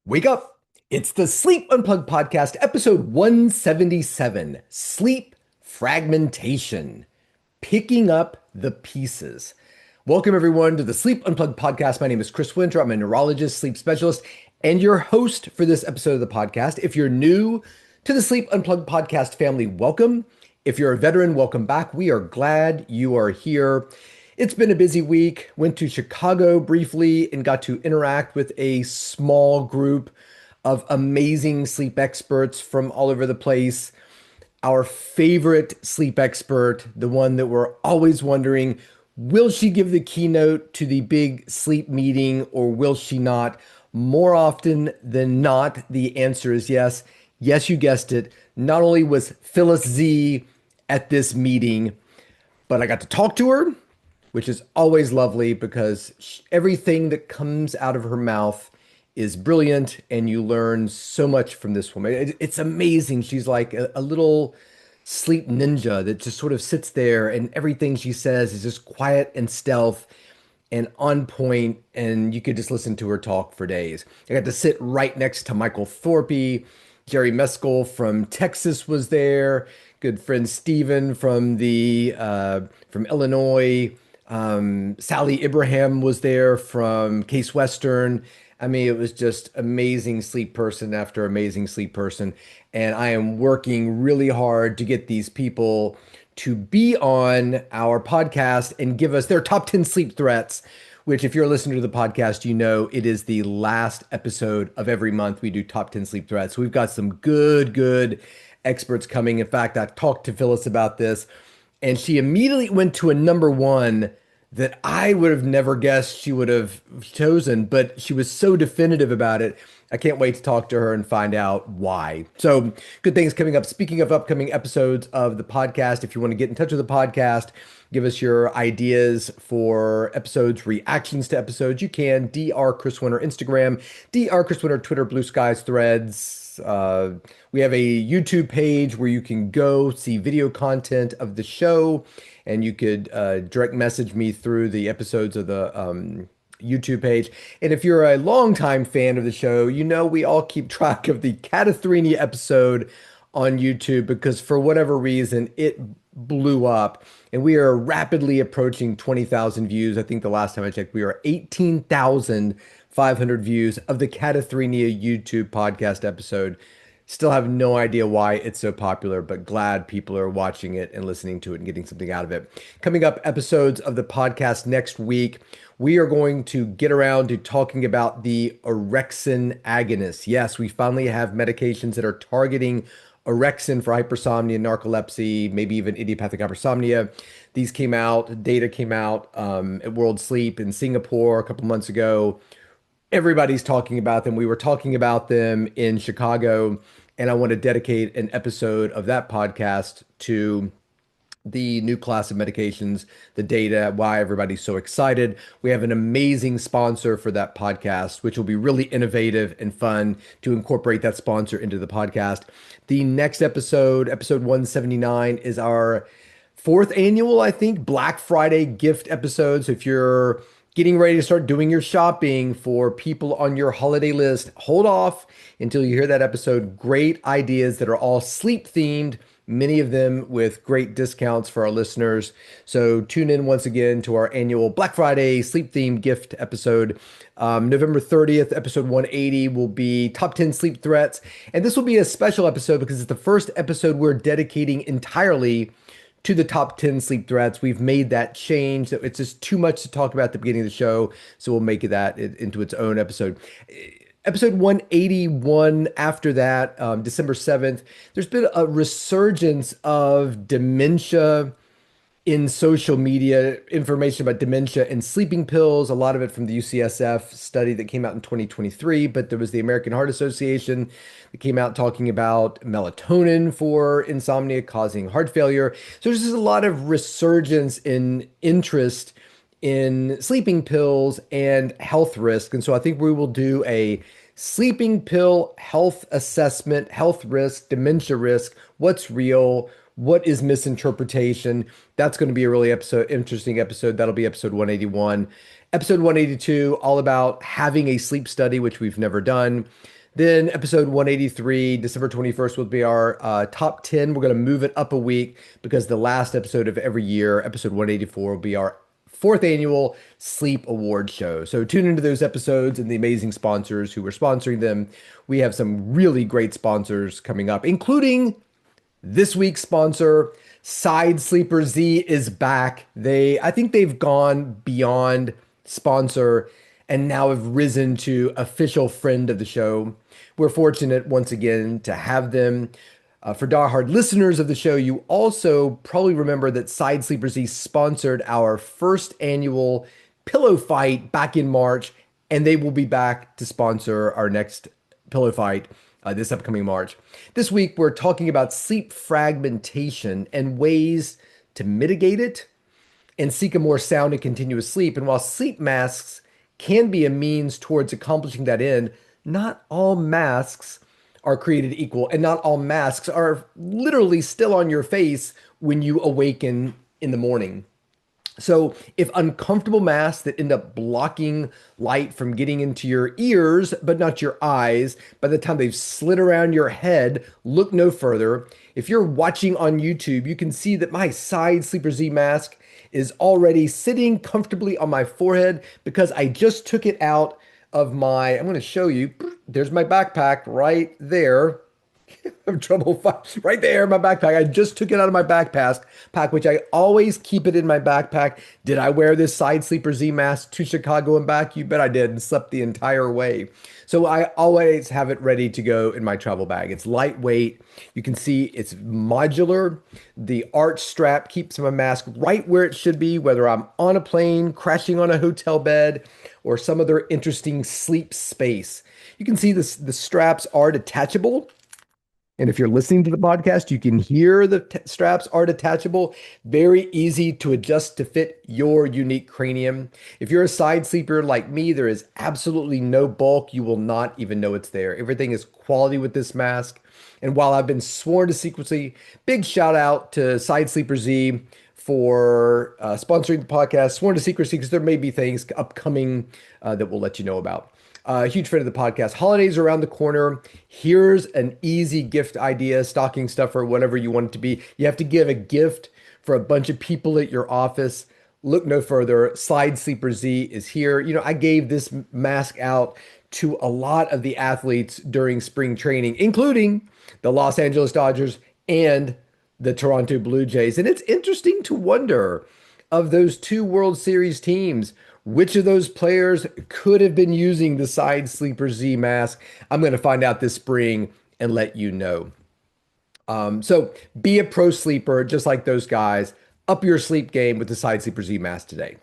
Wake up! It's the Sleep Unplugged podcast, episode 177, Sleep Fragmentation, Picking Up the Pieces. Welcome, everyone, to the Sleep Unplugged podcast. My name is Chris Winter. I'm a neurologist, sleep specialist, and your host for this episode of the podcast. If you're new to the Sleep Unplugged podcast family, welcome. If you're a veteran, welcome back. We are glad you are here. It's been a busy week. Went to Chicago briefly and got to interact with a small group of amazing sleep experts from all over the place. Our favorite sleep expert, the one that we're always wondering, will she give the keynote to the big sleep meeting or will she not? More often than not, the answer is yes. Yes, you guessed it. Not only was Phyllis Z at this meeting, but I got to talk to her, which is always lovely because everything that comes out of her mouth is brilliant and you learn so much from this woman. It's amazing. She's like a little sleep ninja that just sort of sits there and everything she says is just quiet and stealth and on point, and you could just listen to her talk for days. I got to sit right next to Michael Thorpe. Jerry Meskel from Texas was there. Good friend Steven from Illinois. Sally Ibrahim was there from Case Western. I mean, it was just amazing sleep person after amazing sleep person. And I am working really hard to get these people to be on our podcast and give us their top 10 sleep threats, which if you're listening to the podcast, you know it is the last episode of every month we do top 10 sleep threats. So we've got some good experts coming. In fact, I talked to Phyllis about this and she immediately went to a number one that I would have never guessed she would have chosen, but she was so definitive about it. I can't wait to talk to her and find out why. So, good things coming up. Speaking of upcoming episodes of the podcast, if you want to get in touch with the podcast, give us your ideas for episodes, reactions to episodes, you can. Dr. Chris Winter Instagram, Dr. Chris Winter Twitter, Bluesky, Threads. We have a YouTube page where you can go see video content of the show, and you could direct message me through the episodes of the YouTube page. And if you're a longtime fan of the show, you know we all keep track of the Catherine episode on YouTube because for whatever reason, it blew up. And we are rapidly approaching 20,000 views. I think the last time I checked, we were 18,500 views of the Catherine YouTube podcast episode. Still have no idea why it's so popular, but glad people are watching it and listening to it and getting something out of it. Coming up, episodes of the podcast next week, we are going to get around to talking about the orexin agonists. Yes, we finally have medications that are targeting orexin for hypersomnia, narcolepsy, maybe even idiopathic hypersomnia. These came out, data came out at World Sleep in Singapore a couple months ago. Everybody's talking about them. We were talking about them in Chicago, and I want to dedicate an episode of that podcast to the new class of medications, the data, why everybody's so excited. We have an amazing sponsor for that podcast, which will be really innovative and fun to incorporate that sponsor into the podcast. The next episode, episode 179, is our fourth annual, I think, Black Friday gift episode. So if you're getting ready to start doing your shopping for people on your holiday list, hold off until you hear that episode. Great ideas that are all sleep themed, many of them with great discounts for our listeners. So tune in once again to our annual Black Friday sleep themed gift episode. November 30th, episode 180 will be top 10 sleep threats. And this will be a special episode because it's the first episode we're dedicating entirely to the top 10 sleep threats. We've made that change. It's just too much to talk about at the beginning of the show. So we'll make that into its own episode. Episode 181 after that, December 7th, there's been a resurgence of dementia in social media, information about dementia and sleeping pills, a lot of it from the UCSF study that came out in 2023, but there was the American Heart Association that came out talking about melatonin for insomnia causing heart failure. So there's just a lot of resurgence in interest in sleeping pills and health risk. And so I think we will do a sleeping pill health assessment, health risk, dementia risk, what's real, what is misinterpretation. That's going to be a really interesting episode. That'll be episode 181. Episode 182, all about having a sleep study, which we've never done. Then episode 183, December 21st, will be our top 10. We're going to move it up a week because the last episode of every year, episode 184, will be our fourth annual Sleep Award show. So tune into those episodes and the amazing sponsors who are sponsoring them. We have some really great sponsors coming up, including this week's sponsor, Side Sleeper Z, is back. I think they've gone beyond sponsor and now have risen to official friend of the show. We're fortunate once again to have them. For diehard listeners of the show, you also probably remember that Side Sleeper Z sponsored our first annual pillow fight back in March, and they will be back to sponsor our next pillow fight this upcoming March. This week, we're talking about sleep fragmentation and ways to mitigate it and seek a more sound and continuous sleep. And while sleep masks can be a means towards accomplishing that end, not all masks are created equal, and not all masks are literally still on your face when you awaken in the morning. So, if uncomfortable masks that end up blocking light from getting into your ears, but not your eyes, by the time they've slid around your head, look no further. If you're watching on YouTube, you can see that my Side Sleeper Z mask is already sitting comfortably on my forehead because I just took it out of I'm going to show you. There's my backpack right there. I'm trouble right there, my backpack. I just took it out of my pack, which I always keep it in my backpack. Did I wear this Side Sleeper Z mask to Chicago and back? You bet I did, and slept the entire way. So I always have it ready to go in my travel bag. It's lightweight. You can see it's modular. The arch strap keeps my mask right where it should be, whether I'm on a plane, crashing on a hotel bed, or some other interesting sleep space. You can see this, the straps are detachable. And if you're listening to the podcast, you can hear the straps are detachable, very easy to adjust to fit your unique cranium. If you're a side sleeper like me, there is absolutely no bulk. You will not even know it's there. Everything is quality with this mask. And while I've been sworn to secrecy, big shout out to Side Sleeper Z for sponsoring the podcast, sworn to secrecy because there may be things upcoming that we'll let you know about. Huge fan of the podcast. Holidays are around the corner. Here's an easy gift idea, stocking stuffer, whatever you want it to be. You have to give a gift for a bunch of people at your office. Look no further. Side Sleeper Z is here. You know, I gave this mask out to a lot of the athletes during spring training, including the Los Angeles Dodgers and the Toronto Blue Jays. And it's interesting to wonder, of those two World Series teams, which of those players could have been using the Side Sleeper Z mask? I'm going to find out this spring and let you know. So be a pro sleeper, just like those guys. Up your sleep game with the Side Sleeper Z mask today.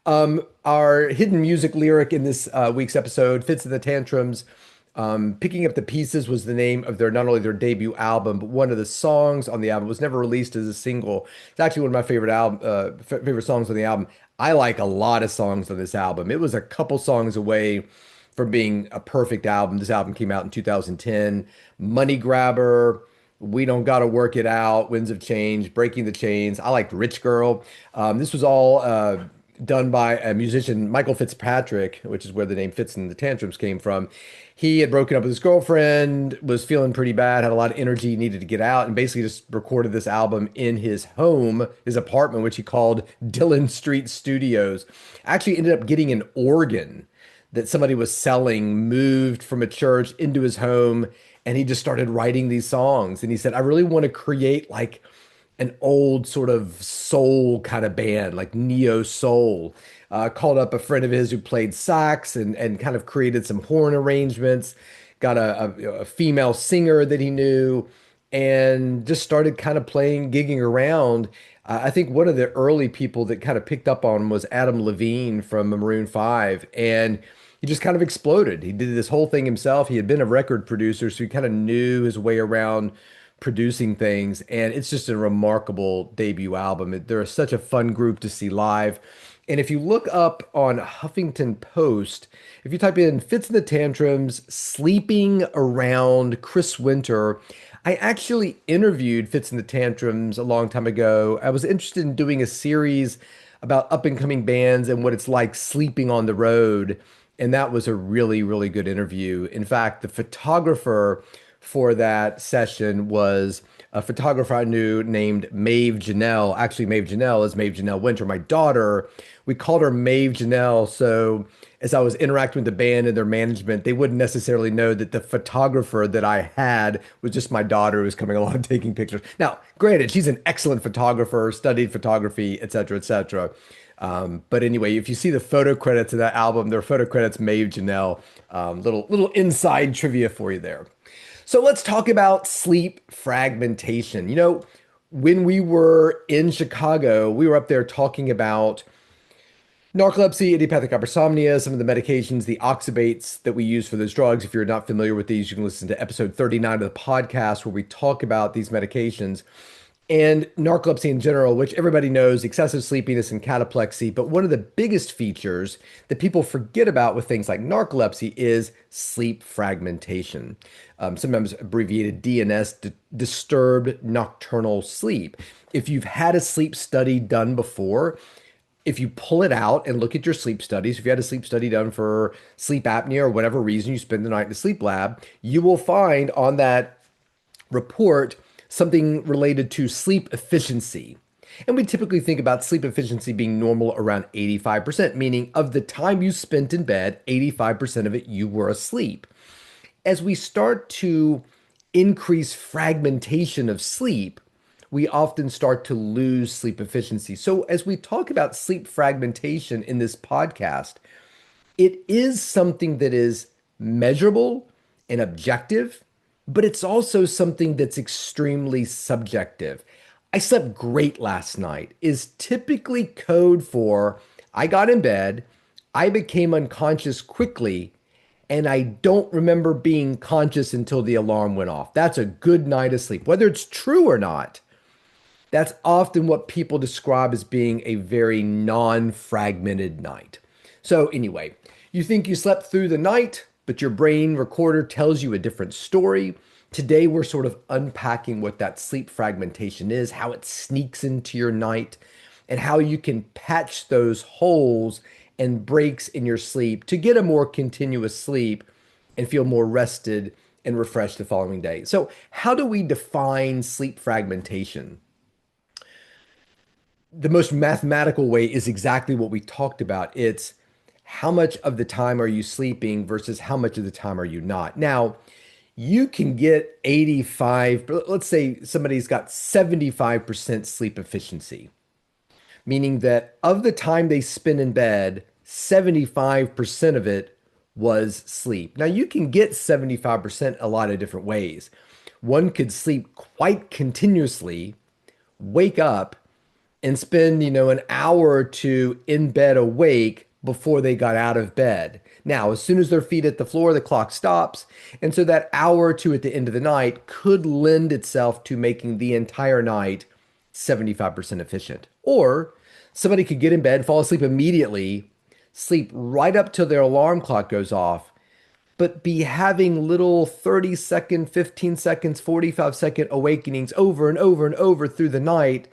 Our hidden music lyric in this week's episode, Fits in the Tantrums. Picking Up the Pieces was the name of not only their debut album, but one of the songs on the album was never released as a single. It's actually one of my favorite songs on the album. I like a lot of songs on this album. It was a couple songs away from being a perfect album. This album came out in 2010. Money Grabber, We Don't Gotta Work It Out, Winds of Change, Breaking the Chains. I liked Rich Girl. This was all done by a musician, Michael Fitzpatrick, which is where the name Fits in the Tantrums came from. He had broken up with his girlfriend, was feeling pretty bad, had a lot of energy, needed to get out, and basically just recorded this album in his home, his apartment, which he called Dillon Street Studios. Actually ended up getting an organ that somebody was selling, moved from a church into his home, and he just started writing these songs. And he said, I really want to create like an old sort of soul kind of band, like neo soul. Called up a friend of his who played sax and kind of created some horn arrangements, got a female singer that he knew, and just started kind of playing, gigging around. I think one of the early people that kind of picked up on him was Adam Levine from Maroon 5, and he just kind of exploded. He did this whole thing himself. He had been a record producer, so he kind of knew his way around producing things, and it's just a remarkable debut album. They're such a fun group to see live. And if you look up on Huffington Post, if you type in Fits in the Tantrums, Sleeping Around Chris Winter, I actually interviewed Fits in the Tantrums a long time ago. I was interested in doing a series about up and coming bands and what it's like sleeping on the road. And that was a really, really good interview. In fact, the photographer for that session was a photographer I knew named Maeve Janelle. Actually, Maeve Janelle is Maeve Janelle Winter, my daughter. We called her Maeve Janelle. So as I was interacting with the band and their management, they wouldn't necessarily know that the photographer that I had was just my daughter who was coming along taking pictures. Now, granted, she's an excellent photographer, studied photography, et cetera, et cetera. But anyway, if you see the photo credits of that album, there are photo credits Maeve Janelle. Little inside trivia for you there. So let's talk about sleep fragmentation. When we were in Chicago, we were up there talking about narcolepsy, idiopathic hypersomnia, some of the medications, the oxybates that we use for those drugs. If you're not familiar with these, you can listen to episode 39 of the podcast where we talk about these medications and narcolepsy in general, which everybody knows, excessive sleepiness and cataplexy. But one of the biggest features that people forget about with things like narcolepsy is sleep fragmentation, sometimes abbreviated DNS, disturbed nocturnal sleep. If you've had a sleep study done before, if you pull it out and look at your sleep studies, if you had a sleep study done for sleep apnea or whatever reason you spend the night in the sleep lab, you will find on that report something related to sleep efficiency. And we typically think about sleep efficiency being normal around 85%, meaning of the time you spent in bed, 85% of it you were asleep. As we start to increase fragmentation of sleep, we often start to lose sleep efficiency. So, as we talk about sleep fragmentation in this podcast, it is something that is measurable and objective, but it's also something that's extremely subjective. I slept great last night is typically code for I got in bed, I became unconscious quickly, and I don't remember being conscious until the alarm went off. That's a good night of sleep. Whether it's true or not, that's often what people describe as being a very non-fragmented night. So anyway, you think you slept through the night, but your brain recorder tells you a different story. Today, we're sort of unpacking what that sleep fragmentation is, how it sneaks into your night, and how you can patch those holes and breaks in your sleep to get a more continuous sleep and feel more rested and refreshed the following day. So, how do we define sleep fragmentation? The most mathematical way is exactly what we talked about. It's how much of the time are you sleeping versus how much of the time are you not. Now, you can get 85, but let's say somebody's got 75% sleep efficiency, meaning that of the time they spend in bed, 75% of it was sleep. Now, you can get 75% a lot of different ways. One could sleep quite continuously, wake up, and spend, an hour or two in bed awake before they got out of bed. Now, as soon as their feet hit the floor, the clock stops. And so that hour or two at the end of the night could lend itself to making the entire night 75% efficient. Or somebody could get in bed, fall asleep immediately, sleep right up till their alarm clock goes off, but be having little 30-second, 15 seconds, 45-second awakenings over and over and over through the night.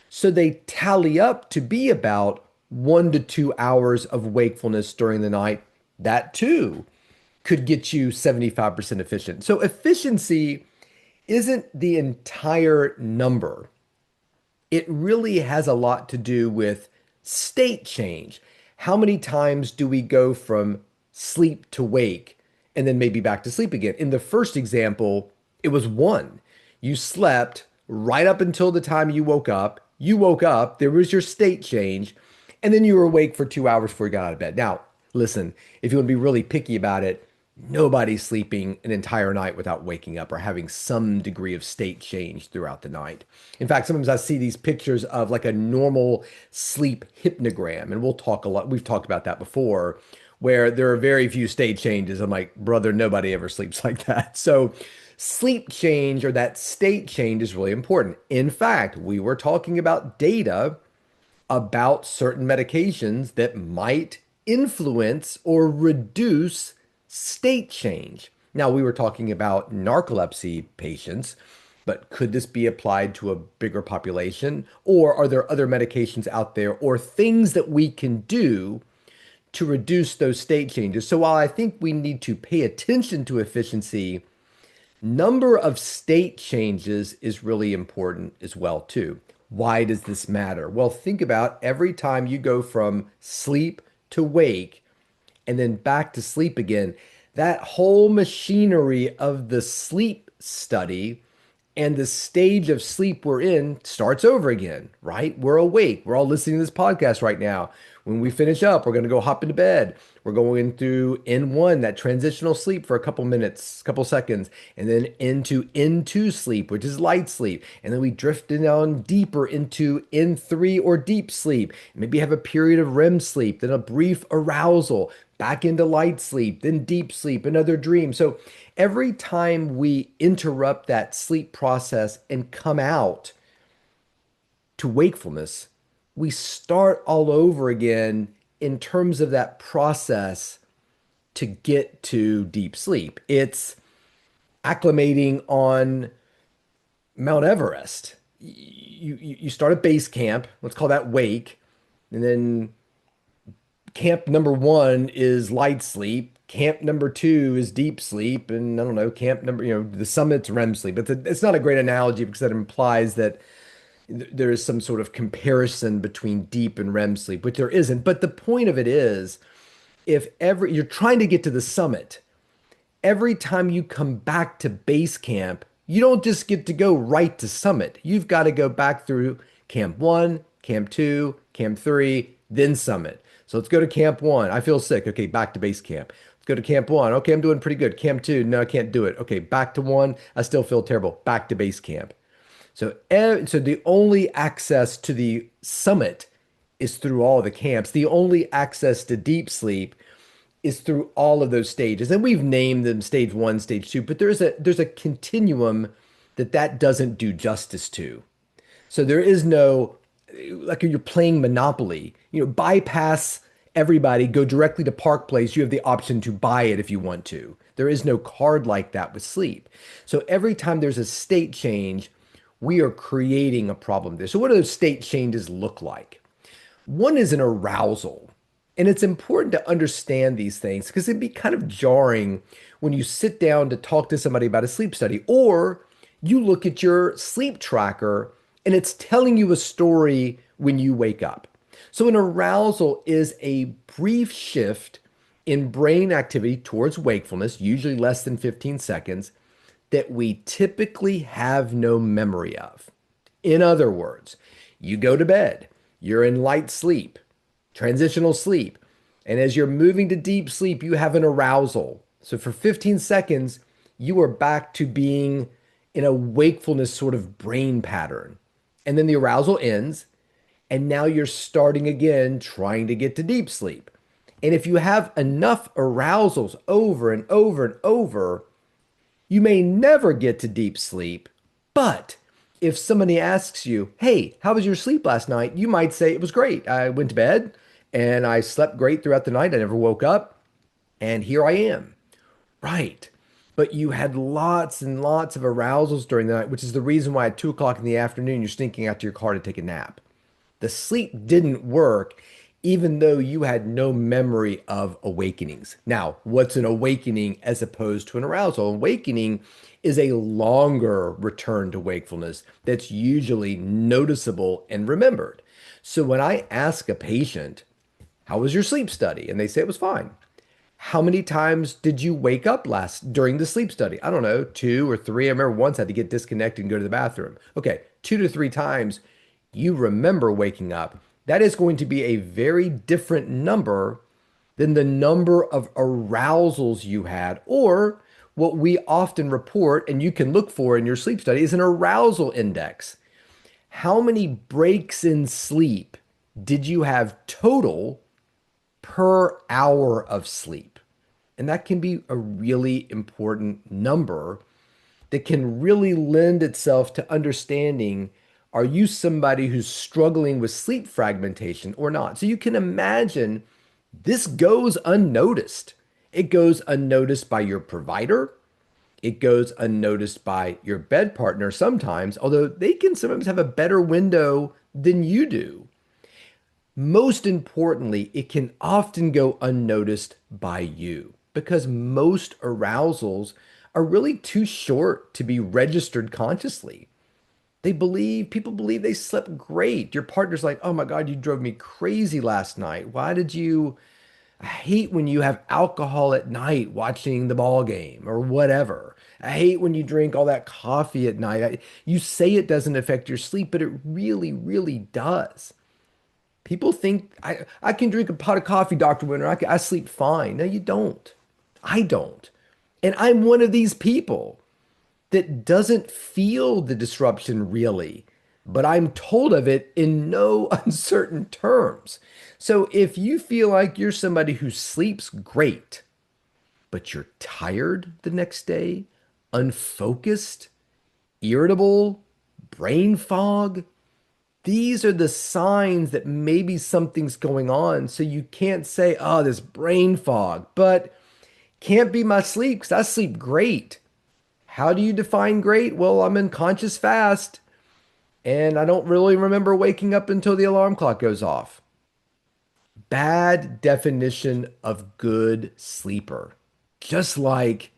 So they tally up to be about 1 to 2 hours of wakefulness during the night. That too could get you 75% efficient. So efficiency isn't the entire number. It really has a lot to do with state change. How many times do we go from sleep to wake and then maybe back to sleep again? In the first example, it was one. You slept right up until the time you woke up. You woke up, there was your state change, and then you were awake for 2 hours before you got out of bed. Now, listen, if you want to be really picky about it, nobody's sleeping an entire night without waking up or having some degree of state change throughout the night. In fact, sometimes I see these pictures of like a normal sleep hypnogram, and we'll talk a lot. We've talked about that before, where there are very few state changes. I'm like, brother, nobody ever sleeps like that. So sleep change or that state change is really important. In fact, we were talking about data about certain medications that might influence or reduce state change. Now, we were talking about narcolepsy patients, but could this be applied to a bigger population? Or are there other medications out there or things that we can do to reduce those state changes. So while I think we need to pay attention to efficiency, number of state changes is really important as well too. Why does this matter? Well, think about every time you go from sleep to wake and then back to sleep again, that whole machinery of the sleep study and the stage of sleep we're in starts over again, right? We're awake. We're all listening to this podcast right now. When we finish up, we're going to go hop into bed. We're going through N1, that transitional sleep for a couple minutes, couple seconds, and then into N2 sleep, which is light sleep. And then we drift down deeper into N3 or deep sleep. Maybe have a period of REM sleep, then a brief arousal, back into light sleep, then deep sleep, another dream. So every time we interrupt that sleep process and come out to wakefulness, we start all over again in terms of that process to get to deep sleep. It's acclimating on Mount Everest. You start at base camp, let's call that wake, and then camp number one is light sleep. Camp number two is deep sleep. And I don't know, camp number, the summit's REM sleep. It's not a great analogy because that implies that there is some sort of comparison between deep and REM sleep, which there isn't. But the point of it is, if every you're trying to get to the summit, every time you come back to base camp, you don't just get to go right to summit. You've got to go back through camp one, camp two, camp three, then summit. So let's go to camp one. I feel sick. Okay, back to base camp. Let's go to camp one. Okay, I'm doing pretty good. Camp two, no, I can't do it. Okay, back to one. I still feel terrible. Back to base camp. So the only access to the summit is through all the camps. The only access to deep sleep is through all of those stages. And we've named them stage one, stage two, but there's a continuum that doesn't do justice to. So there is no, like you're playing Monopoly, bypass everybody, go directly to Park Place. You have the option to buy it if you want to. There is no card like that with sleep. So every time there's a state change, we are creating a problem there. So what do those state changes look like? One is an arousal. And it's important to understand these things because it'd be kind of jarring when you sit down to talk to somebody about a sleep study, or you look at your sleep tracker and it's telling you a story when you wake up. So an arousal is a brief shift in brain activity towards wakefulness, usually less than 15 seconds, that we typically have no memory of. In other words, you go to bed, you're in light sleep, transitional sleep, and as you're moving to deep sleep, you have an arousal. So for 15 seconds, you are back to being in a wakefulness sort of brain pattern. And then the arousal ends, and now you're starting again trying to get to deep sleep. And if you have enough arousals over and over and over, you may never get to deep sleep. But if somebody asks you, hey, how was your sleep last night? You might say, it was great. I went to bed and I slept great throughout the night. I never woke up. And here I am. Right. But you had lots and lots of arousals during the night, which is the reason why at 2 o'clock in the afternoon, you're sneaking out to your car to take a nap. The sleep didn't work, even though you had no memory of awakenings. Now, what's an awakening as opposed to an arousal? Awakening is a longer return to wakefulness that's usually noticeable and remembered. So when I ask a patient, how was your sleep study? And they say it was fine. How many times did you wake up during the sleep study? I don't know, 2 or 3. I remember once I had to get disconnected and go to the bathroom. Okay, 2 to 3 times you remember waking up. That is going to be a very different number than the number of arousals you had, or what we often report, and you can look for in your sleep study, is an arousal index. How many breaks in sleep did you have total per hour of sleep? And that can be a really important number that can really lend itself to understanding, are you somebody who's struggling with sleep fragmentation or not? So you can imagine this goes unnoticed. It goes unnoticed by your provider. It goes unnoticed by your bed partner sometimes, although they can sometimes have a better window than you do. Most importantly, it can often go unnoticed by you because most arousals are really too short to be registered consciously. People believe they slept great. Your partner's like, oh my God, you drove me crazy last night. Why did you? I hate when you have alcohol at night watching the ball game or whatever. I hate when you drink all that coffee at night. You say it doesn't affect your sleep, but it really, really does. People think I can drink a pot of coffee, Dr. Winter. I sleep fine. No, you don't. I don't. And I'm one of these people that doesn't feel the disruption really, but I'm told of it in no uncertain terms. So if you feel like you're somebody who sleeps great, but you're tired the next day, unfocused, irritable, brain fog, these are the signs that maybe something's going on. So you can't say, oh, this brain fog, but can't be my sleep because I sleep great. How do you define great? Well, I'm in conscious fast and I don't really remember waking up until the alarm clock goes off. Bad definition of good sleeper. Just like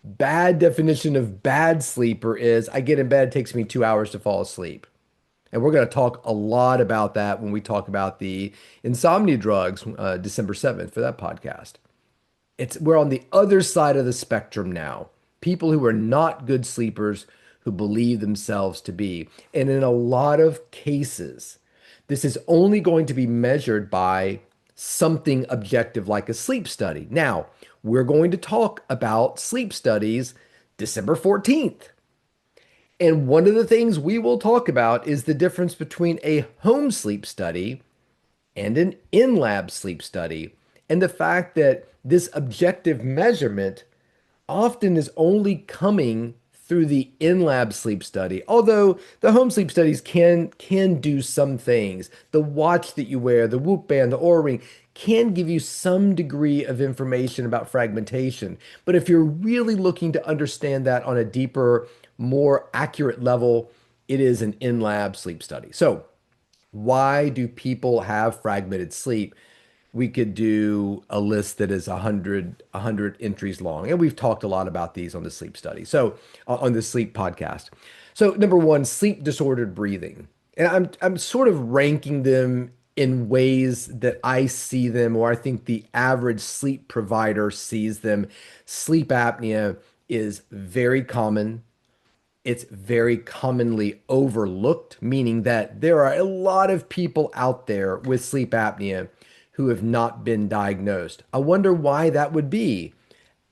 bad definition of bad sleeper is I get in bed, it takes me 2 hours to fall asleep. And we're going to talk a lot about that when we talk about the insomnia drugs, December 7th for that podcast. We're on the other side of the spectrum now. People who are not good sleepers who believe themselves to be. And in a lot of cases, this is only going to be measured by something objective like a sleep study. Now, we're going to talk about sleep studies December 14th. And one of the things we will talk about is the difference between a home sleep study and an in-lab sleep study, and the fact that this objective measurement often is only coming through the in-lab sleep study. Although the home sleep studies can do some things. The watch that you wear, the Whoop band, the Oura ring can give you some degree of information about fragmentation. But if you're really looking to understand that on a deeper, more accurate level, it is an in-lab sleep study. So why do people have fragmented sleep? We could do a list that is 100 entries long. And we've talked a lot about these on the sleep study. So on the sleep podcast. So number one, sleep disordered breathing. And I'm sort of ranking them in ways that I see them or I think the average sleep provider sees them. Sleep apnea is very common. It's very commonly overlooked, meaning that there are a lot of people out there with sleep apnea who have not been diagnosed. I wonder why that would be.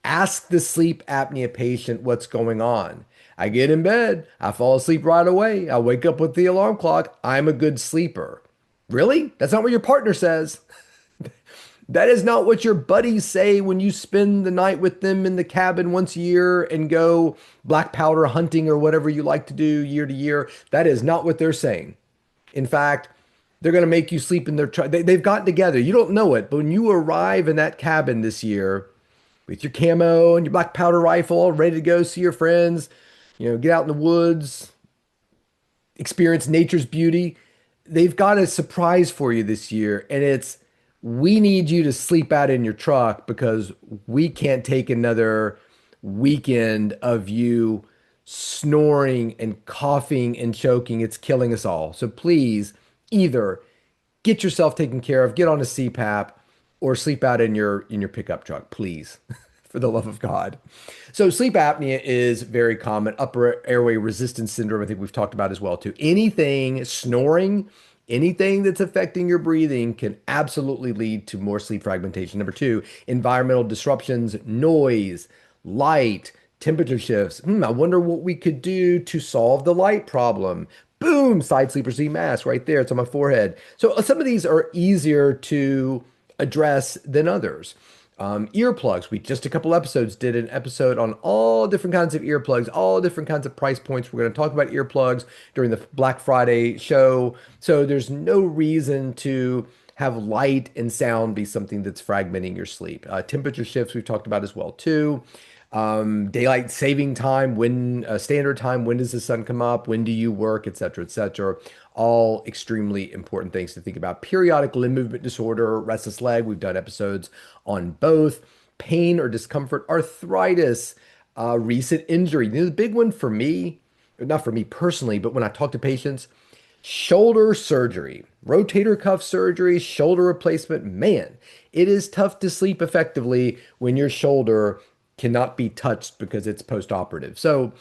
Ask the sleep apnea patient what's going on. I get in bed, I fall asleep right away, I wake up with the alarm clock, I'm a good sleeper. Really? That's not what your partner says. That is not what your buddies say when you spend the night with them in the cabin once a year and go black powder hunting or whatever you like to do year to year. That is not what they're saying. In fact, they're going to make you sleep in their truck. They've gotten together. You don't know it, but when you arrive in that cabin this year with your camo and your black powder rifle, all ready to go see your friends, get out in the woods, experience nature's beauty, they've got a surprise for you this year. And it's, we need you to sleep out in your truck because we can't take another weekend of you snoring and coughing and choking. It's killing us all. So please either get yourself taken care of, get on a CPAP, or sleep out in your pickup truck, please, for the love of God. So sleep apnea is very common. Upper airway resistance syndrome, I think we've talked about as well too. Anything snoring, anything that's affecting your breathing can absolutely lead to more sleep fragmentation. Number two, environmental disruptions, noise, light, temperature shifts. I wonder what we could do to solve the light problem. Boom, side sleeper Z mask right there. It's on my forehead. So some of these are easier to address than others. Earplugs. We just a couple episodes did an episode on all different kinds of earplugs, all different kinds of price points. We're going to talk about earplugs during the Black Friday show. So there's no reason to have light and sound be something that's fragmenting your sleep. Temperature shifts we've talked about as well too. Daylight saving time, when standard time, when does the sun come up, when do you work, et cetera, et cetera. All extremely important things to think about. Periodic limb movement disorder, restless leg, we've done episodes on both. Pain or discomfort, arthritis, recent injury. The big one for me, not for me personally, but when I talk to patients, shoulder surgery, rotator cuff surgery, shoulder replacement. Man, it is tough to sleep effectively when your shoulder cannot be touched because it's post-operative. So,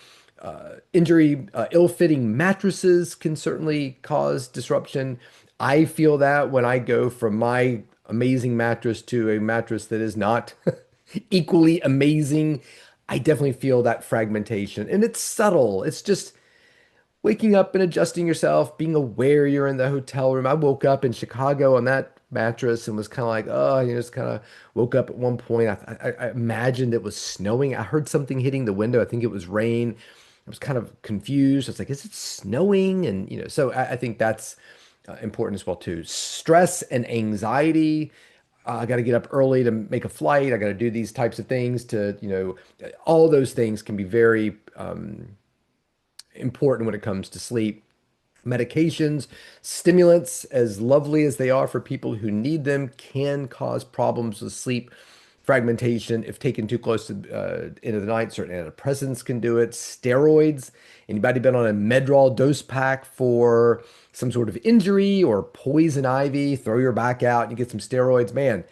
injury, ill-fitting mattresses can certainly cause disruption. I feel that when I go from my amazing mattress to a mattress that is not equally amazing, I definitely feel that fragmentation. And it's subtle. It's just waking up and adjusting yourself, being aware you're in the hotel room. I woke up in Chicago on that mattress and was kind of like, oh, just kind of woke up at one point. I imagined it was snowing. I heard something hitting the window. I think it was rain. I was kind of confused. I was like, is it snowing? And, so I think that's important as well, too. Stress and anxiety. I got to get up early to make a flight. I got to do these types of things to, all those things can be very important when it comes to sleep. Medications, stimulants, as lovely as they are for people who need them, can cause problems with sleep. Fragmentation, if taken too close to end of the night, certain antidepressants can do it. Steroids, anybody been on a Medrol dose pack for some sort of injury or poison ivy, throw your back out and you get some steroids, man,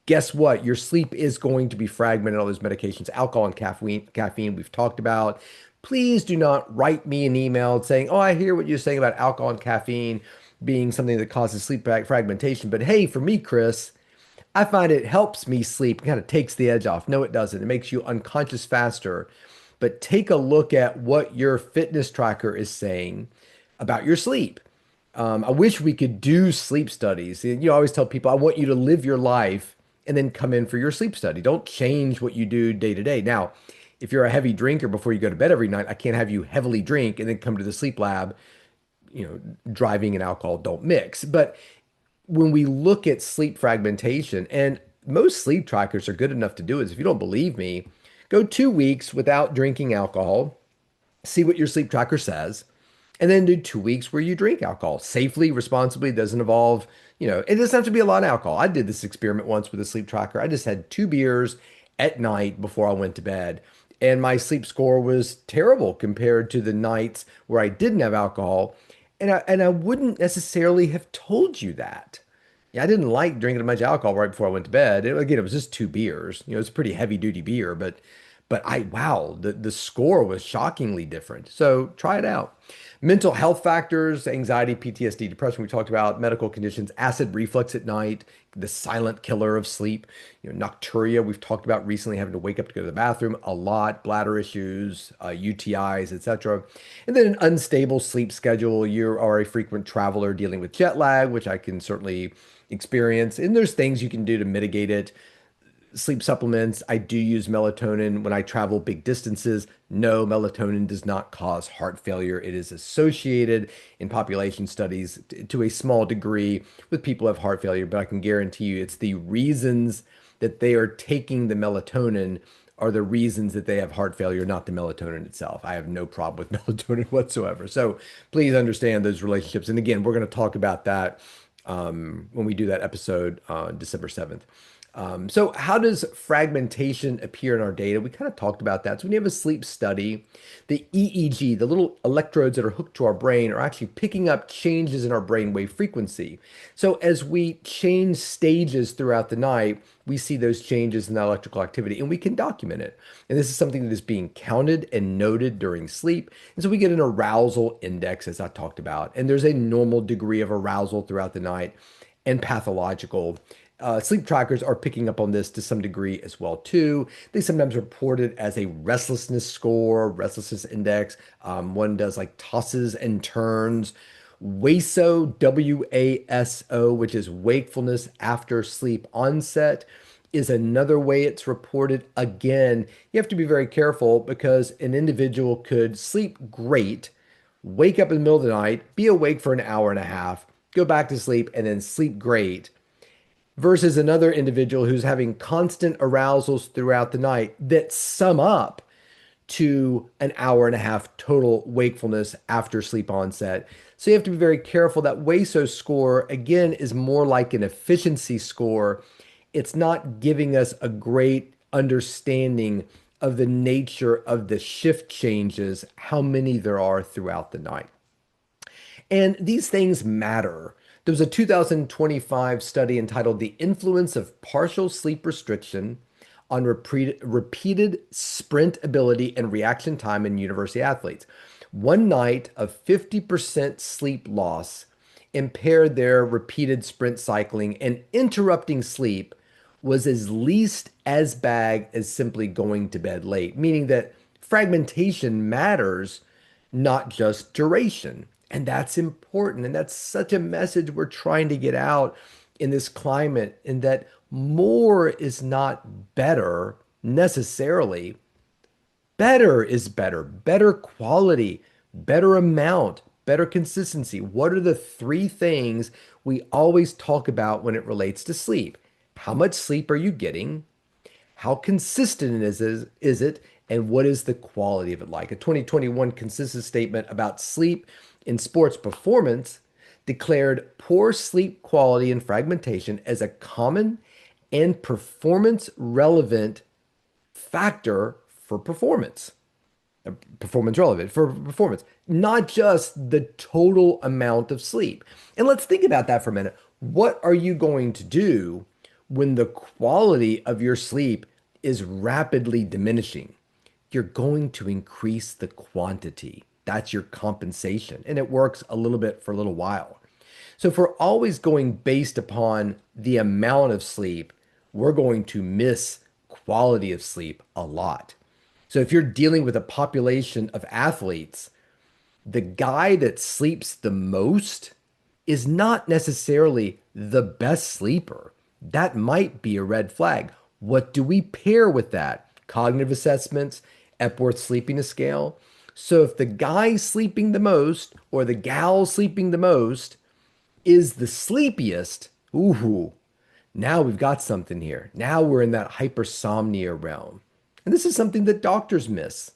guess what? Your sleep is going to be fragmented. All those medications, alcohol and caffeine we've talked about. Please do not write me an email saying, oh, I hear what you're saying about alcohol and caffeine being something that causes sleep fragmentation. But hey, for me, Chris, I find it helps me sleep, kind of takes the edge off. No, it doesn't. It makes you unconscious faster. But take a look at what your fitness tracker is saying about your sleep. I wish we could do sleep studies. You always tell people, I want you to live your life and then come in for your sleep study. Don't change what you do day to day. Now, if you're a heavy drinker before you go to bed every night, I can't have you heavily drink and then come to the sleep lab. Driving and alcohol don't mix. But when we look at sleep fragmentation, and most sleep trackers are good enough to do it. If you don't believe me, go 2 weeks without drinking alcohol, see what your sleep tracker says, and then do 2 weeks where you drink alcohol safely, responsibly. It doesn't involve, it doesn't have to be a lot of alcohol. I did this experiment once with a sleep tracker. I just had 2 beers at night before I went to bed. And my sleep score was terrible compared to the nights where I didn't have alcohol. And I wouldn't necessarily have told you that. Yeah, I didn't like drinking a bunch of alcohol right before I went to bed. Again, it was just 2 beers. It's a pretty heavy duty beer, but wow, the score was shockingly different. So try it out. Mental health factors, anxiety, PTSD, depression, we talked about, medical conditions, acid reflux at night, the silent killer of sleep, nocturia, we've talked about recently, having to wake up to go to the bathroom a lot, bladder issues, UTIs, etc. And then an unstable sleep schedule. You are a frequent traveler dealing with jet lag, which I can certainly experience. And there's things you can do to mitigate it. Sleep supplements. I do use melatonin when I travel big distances. No, melatonin does not cause heart failure. It is associated in population studies to a small degree with people who have heart failure, but I can guarantee you it's the reasons that they are taking the melatonin are the reasons that they have heart failure, not the melatonin itself. I have no problem with melatonin whatsoever. So please understand those relationships. And again, we're going to talk about that when we do that episode on December 7th. So how does fragmentation appear in our data? We kind of talked about that. So when you have a sleep study, the EEG, the little electrodes that are hooked to our brain, are actually picking up changes in our brainwave frequency. So as we change stages throughout the night, we see those changes in the electrical activity and we can document it. And this is something that is being counted and noted during sleep. And so we get an arousal index, as I talked about, and there's a normal degree of arousal throughout the night and pathological. Sleep trackers are picking up on this to some degree as well too. They sometimes report it as a restlessness score, restlessness index. One does like tosses and turns. WASO, WASO, which is wakefulness after sleep onset, is another way it's reported. Again, you have to be very careful because an individual could sleep great, wake up in the middle of the night, be awake for an hour and a half, go back to sleep, and then sleep great versus another individual who's having constant arousals throughout the night that sum up to an hour and a half total wakefulness after sleep onset. So you have to be very careful. That WASO score, again, is more like an efficiency score. It's not giving us a great understanding of the nature of the shift changes, how many there are throughout the night. And these things matter. There was a 2025 study entitled The Influence of Partial Sleep Restriction on Repeated Sprint Ability and Reaction Time in University Athletes. One night of 50% sleep loss impaired their repeated sprint cycling, and interrupting sleep was as least as bad as simply going to bed late, meaning that fragmentation matters, not just duration. And that's important. And that's such a message we're trying to get out in this climate, in that more is not better necessarily. Better is better, better quality, better amount, better consistency. What are the three things we always talk about when it relates to sleep? How much sleep are you getting? How consistent is it? And what is the quality of it like? A 2021 consensus statement about sleep in sports performance declared poor sleep quality and fragmentation as a common and performance relevant factor for performance. Performance relevant for performance, not just the total amount of sleep. And let's think about that for a minute. What are you going to do when the quality of your sleep is rapidly diminishing? You're going to increase the quantity. That's your compensation. And it works a little bit for a little while. So if we're always going based upon the amount of sleep, we're going to miss quality of sleep a lot. So if you're dealing with a population of athletes, the guy that sleeps the most is not necessarily the best sleeper. That might be a red flag. What do we pair with that? Cognitive assessments, Epworth Sleepiness Scale. So if the guy sleeping the most or the gal sleeping the most is the sleepiest, ooh, now we've got something here. Now we're in that hypersomnia realm. And this is something that doctors miss.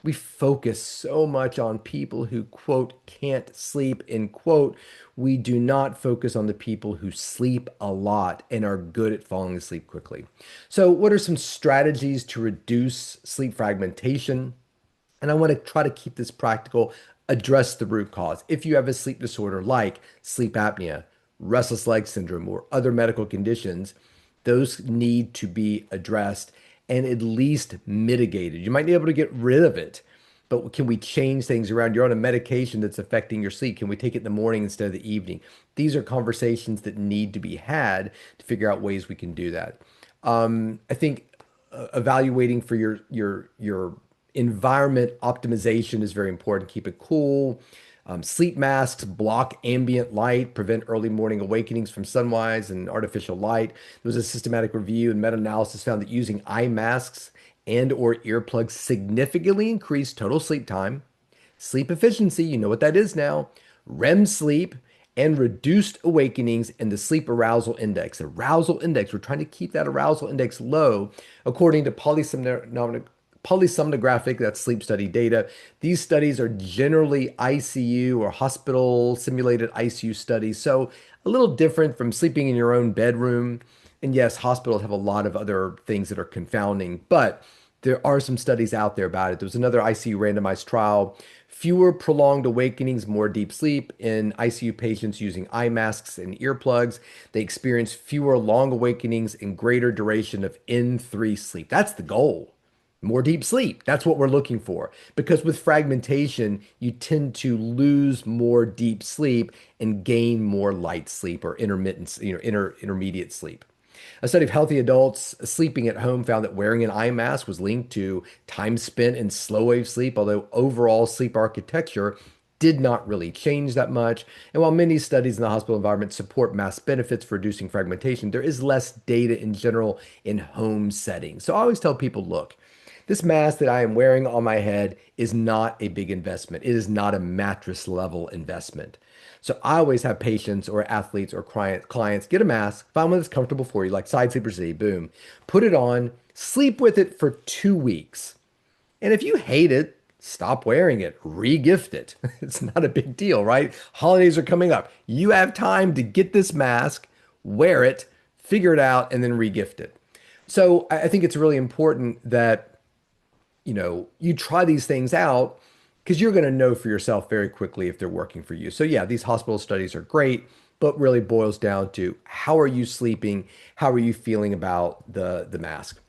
We focus so much on people who, quote, can't sleep, end quote. We do not focus on the people who sleep a lot and are good at falling asleep quickly. So, what are some strategies to reduce sleep fragmentation? And I want to try to keep this practical, address the root cause. If you have a sleep disorder like sleep apnea, restless leg syndrome, or other medical conditions, those need to be addressed and at least mitigated. You might be able to get rid of it, but can we change things around? You're on a medication that's affecting your sleep. Can we take it in the morning instead of the evening? These are conversations that need to be had to figure out ways we can do that. I think evaluating for your environment optimization is very important. Keep it cool. Sleep masks block ambient light, prevent early morning awakenings from sunrise and artificial light. There was a systematic review and meta-analysis found that using eye masks and or earplugs significantly increased total sleep time, sleep efficiency, you know what that is now, REM sleep, and reduced awakenings in the sleep arousal index. Arousal index, we're trying to keep that arousal index low according to polysomnographic, that's sleep study data. These studies are generally ICU or hospital simulated ICU studies. So a little different from sleeping in your own bedroom. And yes, hospitals have a lot of other things that are confounding, but there are some studies out there about it. There was another ICU randomized trial, fewer prolonged awakenings, more deep sleep in ICU patients using eye masks and earplugs. They experienced fewer long awakenings and greater duration of N3 sleep. That's the goal. More deep sleep. That's what we're looking for. Because with fragmentation, you tend to lose more deep sleep and gain more light sleep or intermittent, intermediate sleep. A study of healthy adults sleeping at home found that wearing an eye mask was linked to time spent in slow wave sleep, although overall sleep architecture did not really change that much. And while many studies in the hospital environment support mask benefits for reducing fragmentation, there is less data in general in home settings. So I always tell people, look, this mask that I am wearing on my head is not a big investment. It is not a mattress level investment. So I always have patients or athletes or clients get a mask, find one that's comfortable for you, like Side Sleeper Z, boom, put it on, sleep with it for 2 weeks. And if you hate it, stop wearing it, re-gift it. It's not a big deal, right? Holidays are coming up. You have time to get this mask, wear it, figure it out, and then re-gift it. So I think it's really important that you try these things out because you're going to know for yourself very quickly if they're working for you. So yeah, these hospital studies are great, but really boils down to how are you sleeping? How are you feeling about the mask?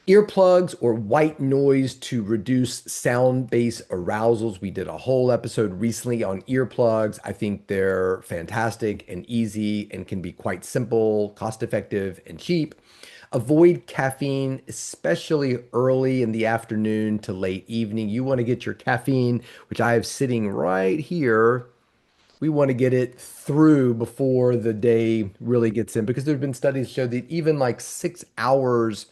Earplugs or white noise to reduce sound-based arousals. We did a whole episode recently on earplugs. I think they're fantastic and easy and can be quite simple, cost-effective, and cheap. Avoid caffeine, especially early in the afternoon to late evening. You want to get your caffeine, which I have sitting right here. We want to get it through before the day really gets in because there have been studies show that even like 6 hours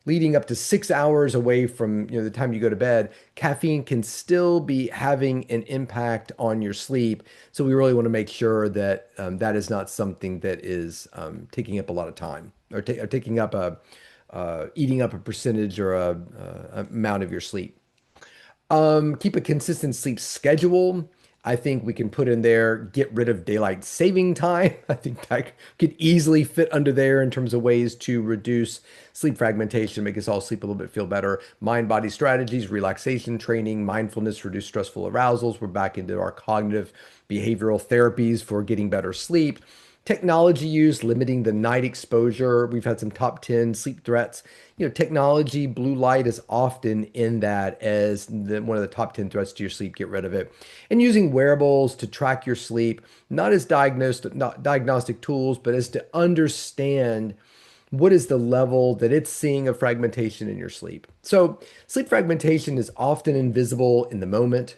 leading up to 6 hours away from the time you go to bed, caffeine can still be having an impact on your sleep. So we really want to make sure that that is not something that is taking up a lot of time or taking up eating up a percentage or a amount of your sleep. Keep a consistent sleep schedule. I think we can put in there, get rid of daylight saving time. I think that could easily fit under there in terms of ways to reduce sleep fragmentation, make us all sleep a little bit, feel better. Mind body strategies, relaxation training, mindfulness, reduce stressful arousals. We're back into our cognitive behavioral therapies for getting better sleep. Technology use, limiting the night exposure. We've had some top 10 sleep threats. Technology, blue light is often in that as one of the top 10 threats to your sleep. Get rid of it. And using wearables to track your sleep, not as not diagnostic tools, but as to understand what is the level that it's seeing of fragmentation in your sleep. So sleep fragmentation is often invisible in the moment,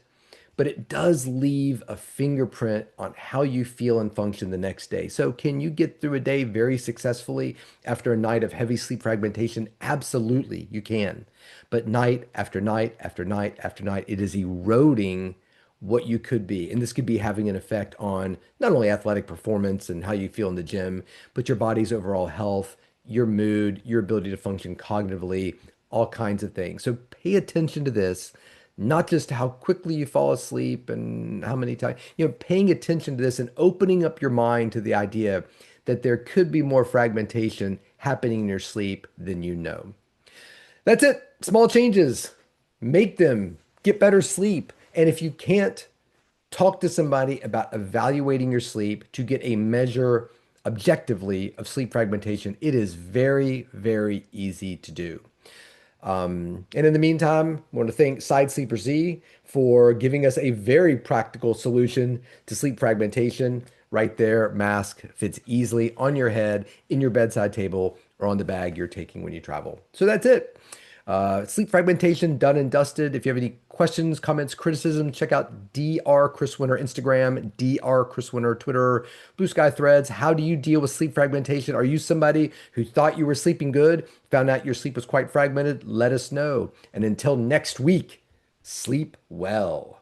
but it does leave a fingerprint on how you feel and function the next day. So, can you get through a day very successfully after a night of heavy sleep fragmentation? Absolutely, you can. But night after night after night after night, it is eroding what you could be. And this could be having an effect on not only athletic performance and how you feel in the gym, but your body's overall health, your mood, your ability to function cognitively, all kinds of things. So, pay attention to this, not just how quickly you fall asleep and how many times, paying attention to this and opening up your mind to the idea that there could be more fragmentation happening in your sleep than you know. That's it. Small changes. Make them. Get better sleep. And if you can't, talk to somebody about evaluating your sleep to get a measure objectively of sleep fragmentation. It is very, very easy to do. And in the meantime, I want to thank Side Sleeper Z for giving us a very practical solution to sleep fragmentation. Right there, mask fits easily on your head, in your bedside table, or on the bag you're taking when you travel. So that's it. Sleep fragmentation done and dusted. If you have any questions, comments, criticism, check out Dr. Chris Winter Instagram, Dr. Chris Winter Twitter, Bluesky Threads. How do you deal with sleep fragmentation? Are you somebody who thought you were sleeping good, found out your sleep was quite fragmented? Let us know. And until next week, sleep well.